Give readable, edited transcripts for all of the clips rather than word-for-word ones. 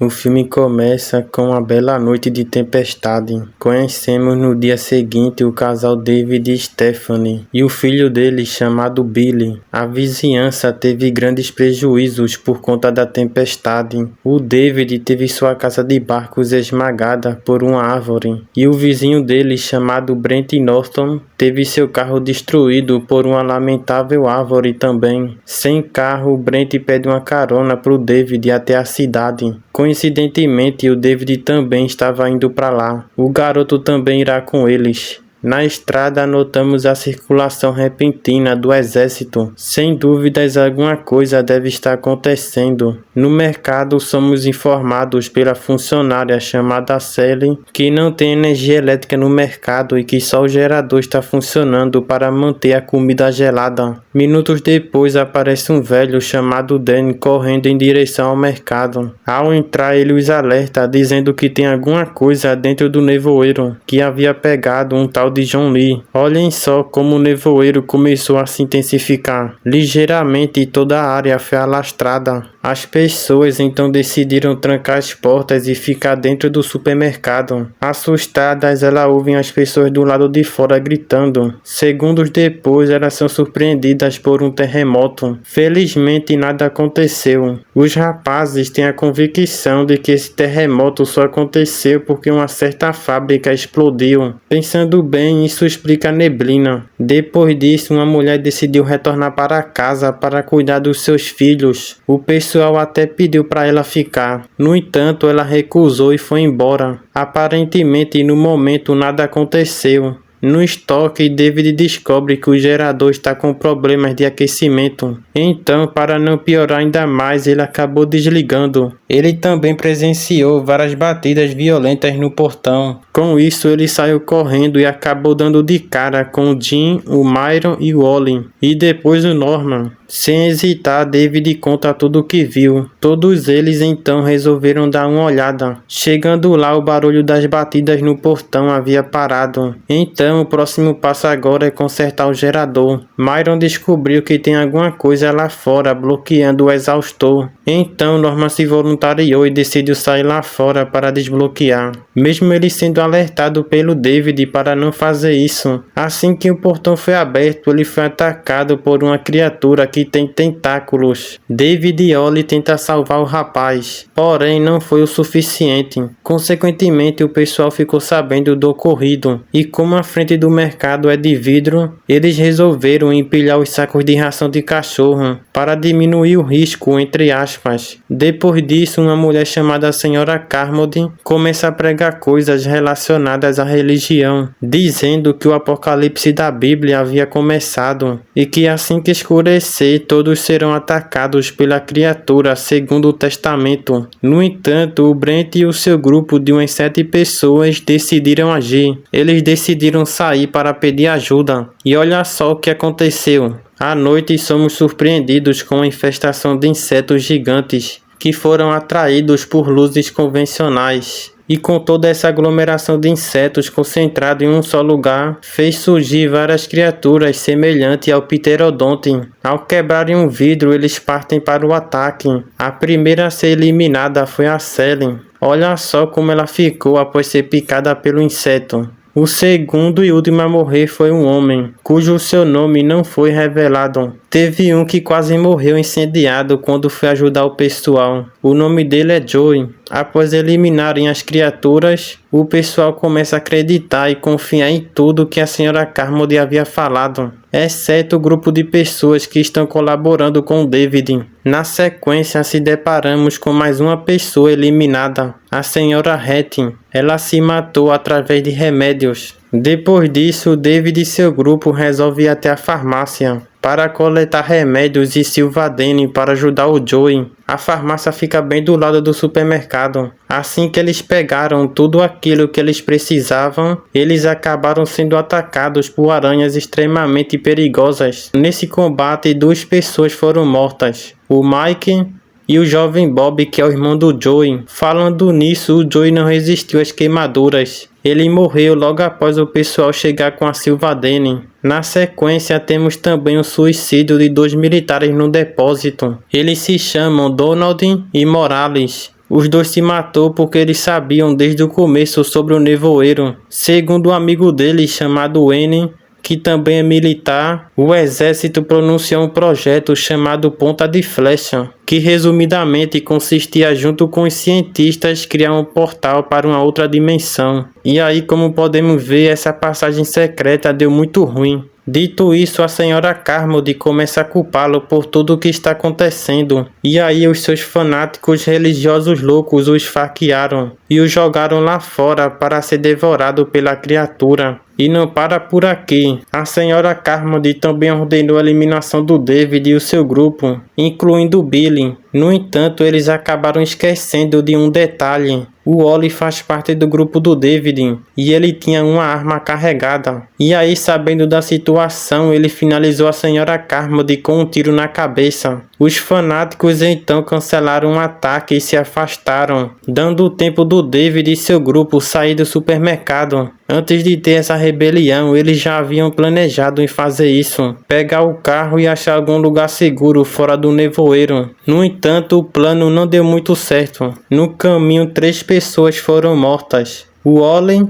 O filme começa com uma bela noite de tempestade. Conhecemos no dia seguinte o casal David e Stephanie e o filho deles chamado Billy. A vizinhança teve grandes prejuízos por conta da tempestade. O David teve sua casa de barcos esmagada por uma árvore e o vizinho dele chamado Brent Norton teve seu carro destruído por uma lamentável árvore também. Sem carro, Brent pede uma carona pro David até a cidade. Coincidentemente, o David também estava indo para lá. O garoto também irá com eles. Na estrada, notamos a circulação repentina do exército. Sem dúvidas, alguma coisa deve estar acontecendo. No mercado, somos informados pela funcionária chamada Sally que não tem energia elétrica no mercado e que só o gerador está funcionando para manter a comida gelada. Minutos depois, aparece um velho chamado Dan correndo em direção ao mercado. Ao entrar, ele os alerta, dizendo que tem alguma coisa dentro do nevoeiro, que havia pegado um tal de John Lee. Olhem só como o nevoeiro começou a se intensificar. Ligeiramente toda a área foi alastrada. As pessoas então decidiram trancar as portas e ficar dentro do supermercado. Assustadas, elas ouvem as pessoas do lado de fora gritando. Segundos depois, elas são surpreendidas por um terremoto. Felizmente, nada aconteceu. Os rapazes têm a convicção de que esse terremoto só aconteceu porque uma certa fábrica explodiu. Pensando bem, isso explica a neblina. Depois disso, uma mulher decidiu retornar para casa para cuidar dos seus filhos. O pessoal até pediu para ela ficar. No entanto, ela recusou e foi embora. Aparentemente, no momento, nada aconteceu. No estoque, David descobre que o gerador está com problemas de aquecimento. Então, para não piorar ainda mais, ele acabou desligando. Ele também presenciou várias batidas violentas no portão. Com isso, ele saiu correndo e acabou dando de cara com o Jim, o Myron e o Ollie. E depois o Norman. Sem hesitar, David conta tudo o que viu. Todos eles então resolveram dar uma olhada. Chegando lá, o barulho das batidas no portão havia parado. Então, o próximo passo agora é consertar o gerador. Myron descobriu que tem alguma coisa lá fora bloqueando o exaustor. Então, Norman se voluntariou e decidiu sair lá fora para desbloquear. Mesmo ele sendo alertado pelo David para não fazer isso. Assim que o portão foi aberto, ele foi atacado por uma criatura que tem tentáculos. David e Ollie tentam salvar o rapaz, porém não foi o suficiente. Consequentemente, o pessoal ficou sabendo do ocorrido, e como a frente do mercado é de vidro, eles resolveram empilhar os sacos de ração de cachorro para diminuir o risco, entre aspas. Depois disso, uma mulher chamada Senhora Carmody começa a pregar coisas relacionadas à religião, dizendo que o apocalipse da Bíblia havia começado e que assim que escurecer, todos serão atacados pela criatura segundo o testamento. No entanto, o Brent e o seu grupo de umas 7 pessoas decidiram agir. Eles decidiram sair para pedir ajuda. E olha só o que aconteceu. À noite somos surpreendidos com uma infestação de insetos gigantes que foram atraídos por luzes convencionais. E com toda essa aglomeração de insetos concentrada em um só lugar, fez surgir várias criaturas semelhantes ao Pterodonte. Ao quebrarem um vidro, eles partem para o ataque. A primeira a ser eliminada foi a Sally. Olha só como ela ficou após ser picada pelo inseto. O segundo e último a morrer foi um homem, cujo seu nome não foi revelado. Teve um que quase morreu incendiado quando foi ajudar o pessoal. O nome dele é Joey. Após eliminarem as criaturas, o pessoal começa a acreditar e confiar em tudo que a senhora Carmody havia falado, exceto o grupo de pessoas que estão colaborando com David. Na sequência, se deparamos com mais uma pessoa eliminada, a senhora Hattie. Ela se matou através de remédios. Depois disso, David e seu grupo resolvem ir até a farmácia para coletar remédios e Silvadene para ajudar o Joey. A farmácia fica bem do lado do supermercado. Assim que eles pegaram tudo aquilo que eles precisavam, eles acabaram sendo atacados por aranhas extremamente perigosas. Nesse combate, 2 pessoas foram mortas. O Mike e o jovem Bob, que é o irmão do Joey. Falando nisso, o Joey não resistiu às queimaduras. Ele morreu logo após o pessoal chegar com a Silvadene. Na sequência, temos também o suicídio de 2 militares no depósito. Eles se chamam Donald e Morales. Os dois se matou porque eles sabiam desde o começo sobre o nevoeiro. Segundo um amigo dele chamado N, que também é militar, o exército pronunciou um projeto chamado Ponta de Flecha, que resumidamente consistia, junto com os cientistas, criar um portal para uma outra dimensão. E aí, como podemos ver, essa passagem secreta deu muito ruim. Dito isso, a senhora Carmody começa a culpá-lo por tudo o que está acontecendo. E aí os seus fanáticos religiosos loucos o esfaquearam e o jogaram lá fora para ser devorado pela criatura. E não para por aqui. A senhora Carmody também ordenou a eliminação do David e o seu grupo, incluindo o Billy. No entanto, eles acabaram esquecendo de um detalhe. O Wally faz parte do grupo do David e ele tinha uma arma carregada. E aí, sabendo da situação, ele finalizou a senhora Carmody com um tiro na cabeça. Os fanáticos então cancelaram o ataque e se afastaram, dando o tempo do David e seu grupo sair do supermercado. Antes de ter essa rebelião, eles já haviam planejado em fazer isso, pegar o carro e achar algum lugar seguro fora do nevoeiro. No entanto, o plano não deu muito certo. No caminho, 3 pessoas foram mortas: o Wally,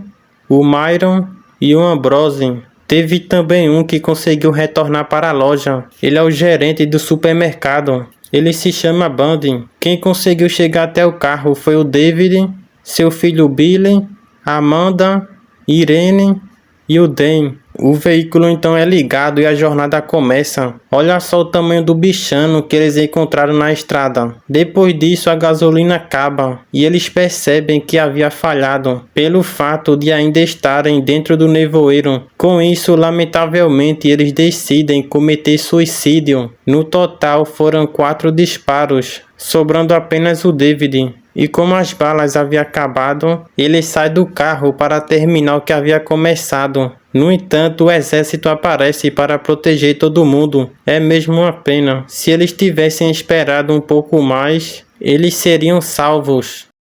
o Myron e o Ambrose. Teve também um que conseguiu retornar para a loja. Ele é o gerente do supermercado. Ele se chama Bundy. Quem conseguiu chegar até o carro foi o David, seu filho Billy, Amanda, Irene e o Dan. O veículo então é ligado e a jornada começa. Olha só o tamanho do bichano que eles encontraram na estrada. Depois disso, a gasolina acaba e eles percebem que havia falhado pelo fato de ainda estarem dentro do nevoeiro. Com isso, lamentavelmente, eles decidem cometer suicídio. No total, foram 4 disparos, sobrando apenas o David. E como as balas haviam acabado, ele sai do carro para terminar o que havia começado. No entanto, o exército aparece para proteger todo mundo. É mesmo uma pena. Se eles tivessem esperado um pouco mais, eles seriam salvos.